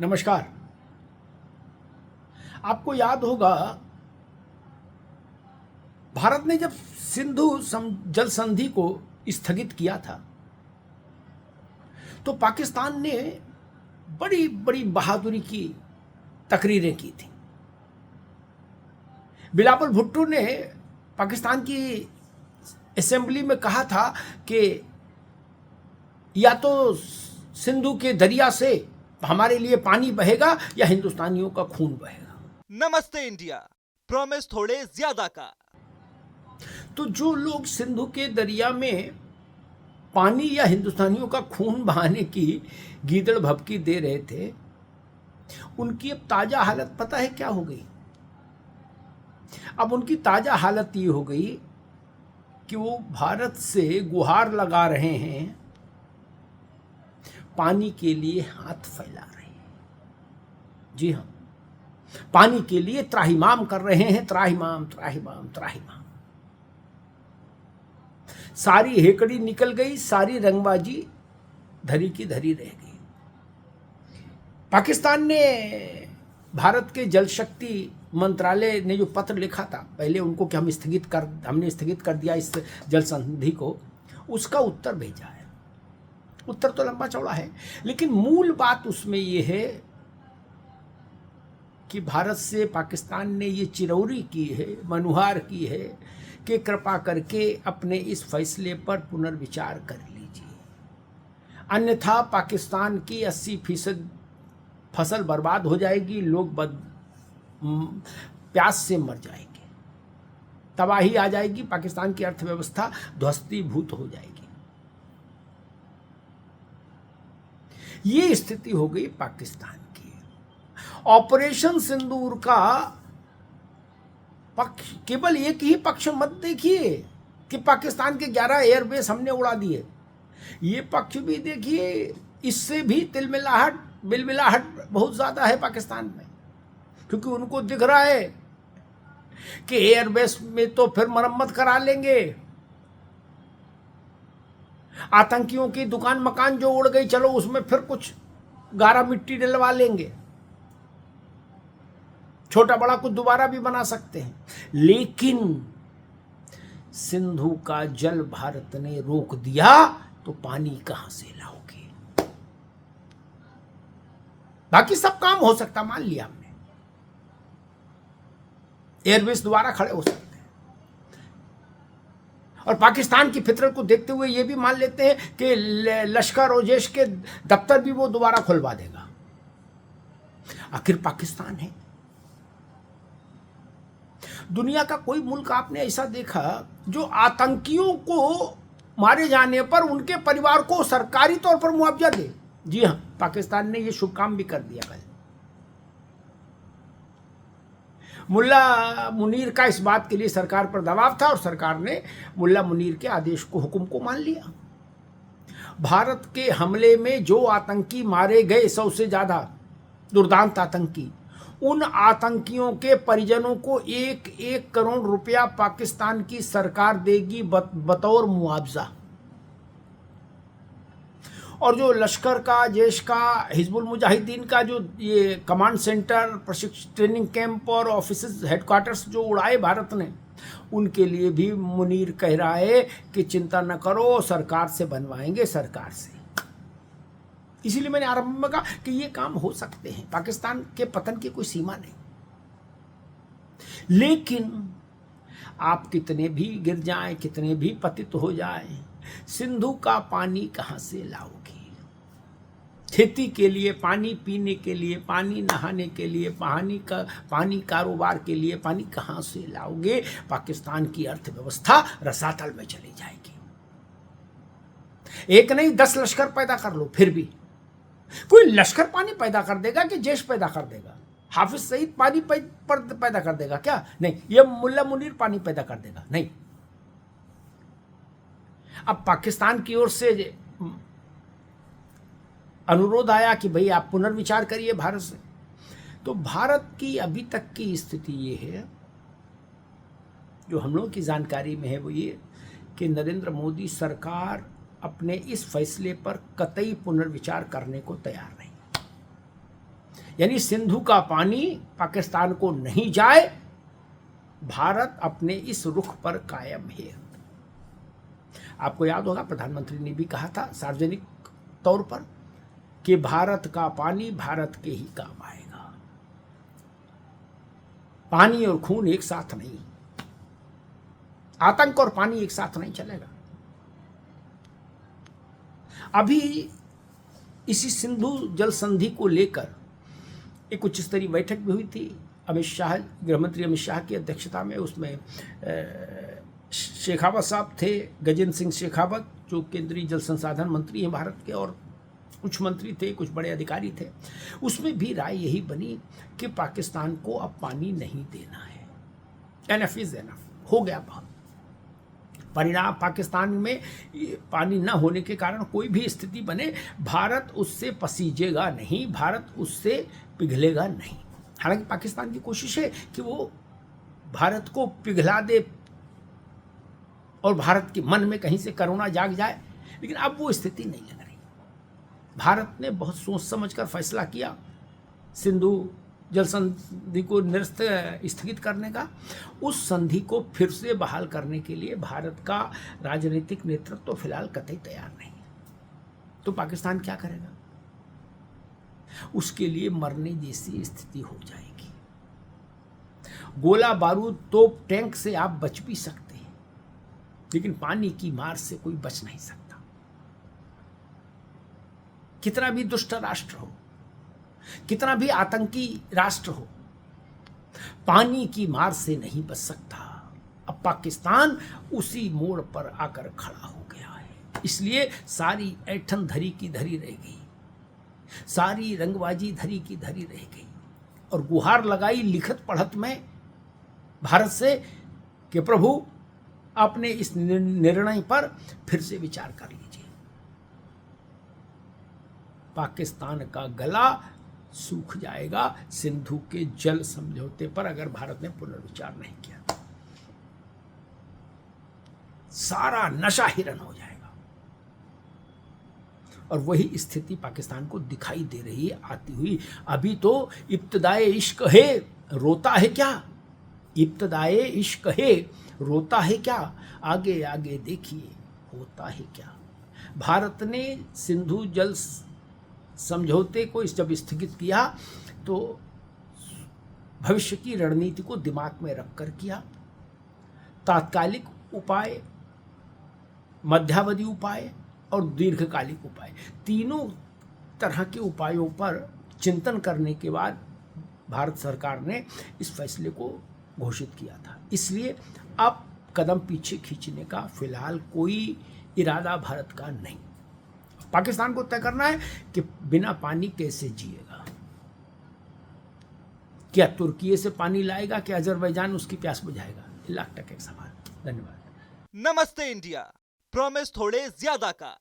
नमस्कार। आपको याद होगा भारत ने जब जल संधि को स्थगित किया था तो पाकिस्तान ने बड़ी बड़ी बहादुरी की तकरीरें की थी। बिलावल भुट्टो ने पाकिस्तान की असेंबली में कहा था कि या तो सिंधु के दरिया से हमारे लिए पानी बहेगा या हिंदुस्तानियों का खून बहेगा। नमस्ते इंडिया, प्रॉमिस थोड़े ज्यादा का। तो जो लोग सिंधु के दरिया में पानी या हिंदुस्तानियों का खून बहाने की गीदड़ भभकी दे रहे थे, उनकी अब ताजा हालत पता है क्या हो गई? अब उनकी ताजा हालत ये हो गई कि वो भारत से गुहार लगा रहे हैं, पानी के लिए हाथ फैला रहे हैं। जी हाँ, पानी के लिए त्राहिमाम कर रहे हैं, त्राहिमाम त्राहिमाम त्राहिमाम। सारी हेकड़ी निकल गई, सारी रंगबाजी धरी की धरी रह गई। पाकिस्तान ने भारत के जल शक्ति मंत्रालय ने जो पत्र लिखा था पहले उनको कि हमने स्थगित कर दिया इस जल संधि को, उसका उत्तर भेजा है। उत्तर तो लंबा चौड़ा है, लेकिन मूल बात उसमें यह है कि भारत से पाकिस्तान ने ये चिरौरी की है, मनुहार की है कि कृपा करके अपने इस फैसले पर पुनर्विचार कर लीजिए, अन्यथा पाकिस्तान की 80% फसल बर्बाद हो जाएगी, लोग प्यास से मर जाएंगे, तबाही आ जाएगी, पाकिस्तान की अर्थव्यवस्था ध्वस्तीभूत हो जाएगी। ये स्थिति हो गई पाकिस्तान की। ऑपरेशन सिंदूर का पक्ष केवल एक ही पक्ष मत देखिए कि पाकिस्तान के 11 एयरबेस हमने उड़ा दिए। ये पक्ष भी देखिए, इससे भी बिलबिलाहट बहुत ज्यादा है पाकिस्तान में, क्योंकि उनको दिख रहा है कि एयरबेस में तो फिर मरम्मत करा लेंगे, आतंकियों की दुकान मकान जो उड़ गई, चलो उसमें फिर कुछ गारा मिट्टी डलवा लेंगे, छोटा बड़ा कुछ दोबारा भी बना सकते हैं। लेकिन सिंधु का जल भारत ने रोक दिया तो पानी कहां से लाओगे? बाकी सब काम हो सकता, मान लिया हमने, एयरबेस दोबारा खड़े हो सकते हैं, और पाकिस्तान की फितरत को देखते हुए ये भी मान लेते हैं कि लश्कर और जैश के दफ्तर भी वो दोबारा खुलवा देगा। आखिर पाकिस्तान है। दुनिया का कोई मुल्क आपने ऐसा देखा जो आतंकियों को मारे जाने पर उनके परिवार को सरकारी तौर पर मुआवजा दे? जी हां, पाकिस्तान ने यह शुभ काम भी कर दिया कल। मुल्ला मुनीर का इस बात के लिए सरकार पर दबाव था और सरकार ने मुल्ला मुनीर के आदेश को, हुक्म को मान लिया। भारत के हमले में जो आतंकी मारे गए, 100 से ज्यादा दुर्दांत आतंकी, उन आतंकियों के परिजनों को 1-1 करोड़ रुपया पाकिस्तान की सरकार देगी बतौर मुआवजा। और जो लश्कर का, जैश का, हिजबुल मुजाहिदीन का जो ये कमांड सेंटर, प्रशिक्षण ट्रेनिंग कैंप और ऑफिस हेडक्वार्टर्स जो उड़ाए भारत ने, उनके लिए भी मुनीर कह रहा है कि चिंता न करो, सरकार से बनवाएंगे, सरकार से। इसीलिए मैंने आरंभ में कहा कि ये काम हो सकते हैं, पाकिस्तान के पतन की कोई सीमा नहीं। लेकिन आप कितने भी गिर जाएं, कितने भी पतित हो जाएं, सिंधु का पानी कहां से लाओगे? खेती के लिए पानी, पीने के लिए पानी, नहाने के लिए पानी, कारोबार के लिए पानी कहां से लाओगे? पाकिस्तान की अर्थव्यवस्था रसातल में चली जाएगी। एक नहीं 10 लश्कर पैदा कर लो, फिर भी कोई लश्कर पानी पैदा कर देगा कि जैश पैदा कर देगा? हाफिज सईद पानी पैदा कर देगा क्या? नहीं। ये मुल्ला मुनीर पानी पैदा कर देगा? नहीं। अब पाकिस्तान की ओर से अनुरोध आया कि भाई आप पुनर्विचार करिए भारत से। तो भारत की अभी तक की स्थिति ये है, जो हम लोगों की जानकारी में है, वो ये कि नरेंद्र मोदी सरकार अपने इस फैसले पर कतई पुनर्विचार करने को तैयार नहीं। यानी सिंधु का पानी पाकिस्तान को नहीं जाए, भारत अपने इस रुख पर कायम है। आपको याद होगा प्रधानमंत्री ने भी कहा था सार्वजनिक तौर पर कि भारत का पानी भारत के ही काम आएगा। पानी और खून एक साथ नहीं, आतंक और पानी एक साथ नहीं चलेगा। अभी इसी सिंधु जल संधि को लेकर एक उच्च स्तरीय बैठक भी हुई थी अमित शाह, गृहमंत्री अमित शाह की अध्यक्षता में। उसमें शेखावत साहब थे, गजेंद्र सिंह शेखावत जो केंद्रीय जल संसाधन मंत्री हैं भारत के, और कुछ मंत्री थे, कुछ बड़े अधिकारी थे। उसमें भी राय यही बनी कि पाकिस्तान को अब पानी नहीं देना है, एनफ इज एनफ, हो गया बहुत। परिणाम पाकिस्तान में पानी न होने के कारण कोई भी स्थिति बने, भारत उससे पसीजेगा नहीं, भारत उससे पिघलेगा नहीं। हालांकि पाकिस्तान की कोशिश है कि वो भारत को पिघला दे और भारत के मन में कहीं से करुणा जाग जाए, लेकिन अब वो स्थिति नहीं लग रही। भारत ने बहुत सोच समझकर फैसला किया सिंधु जल संधि को निरस्त स्थगित करने का। उस संधि को फिर से बहाल करने के लिए भारत का राजनीतिक नेतृत्व तो फिलहाल कतई तैयार नहीं है। तो पाकिस्तान क्या करेगा? उसके लिए मरने जैसी स्थिति हो जाएगी। गोला बारूद तोप टैंक से आप बच भी सकते हैं, लेकिन पानी की मार से कोई बच नहीं सकता। कितना भी दुष्ट राष्ट्र हो, कितना भी आतंकी राष्ट्र हो, पानी की मार से नहीं बच सकता। अब पाकिस्तान उसी मोड़ पर आकर खड़ा हो गया है। इसलिए सारी ऐठन धरी की धरी रह गई, सारी रंगबाजी धरी की धरी रह गई, और गुहार लगाई लिखत पढ़त में भारत से कि प्रभु अपने इस निर्णय पर फिर से विचार कर लीजिए। पाकिस्तान का गला सूख जाएगा सिंधु के जल समझौते पर अगर भारत ने पुनर्विचार नहीं किया। सारा नशा हिरन हो जाएगा, और वही स्थिति पाकिस्तान को दिखाई दे रही है आती हुई। अभी तो इब्तदाए इश्क है, रोता है क्या? इब्तदाए इश्क है, रोता है क्या? आगे आगे देखिए होता है क्या। भारत ने सिंधु जल समझौते को जब स्थगित किया तो भविष्य की रणनीति को दिमाग में रखकर किया। तात्कालिक उपाय, मध्यावधि उपाय और दीर्घकालिक उपाय, तीनों तरह के उपायों पर चिंतन करने के बाद भारत सरकार ने इस फैसले को घोषित किया था। इसलिए अब कदम पीछे खींचने का फिलहाल कोई इरादा भारत का नहीं। पाकिस्तान को तय करना है कि बिना पानी कैसे जिएगा। क्या तुर्की से पानी लाएगा, क्या अजरबैजान उसकी प्यास बुझाएगा? लाख टका एक सवाल। धन्यवाद। नमस्ते इंडिया, प्रॉमिस थोड़े ज्यादा का।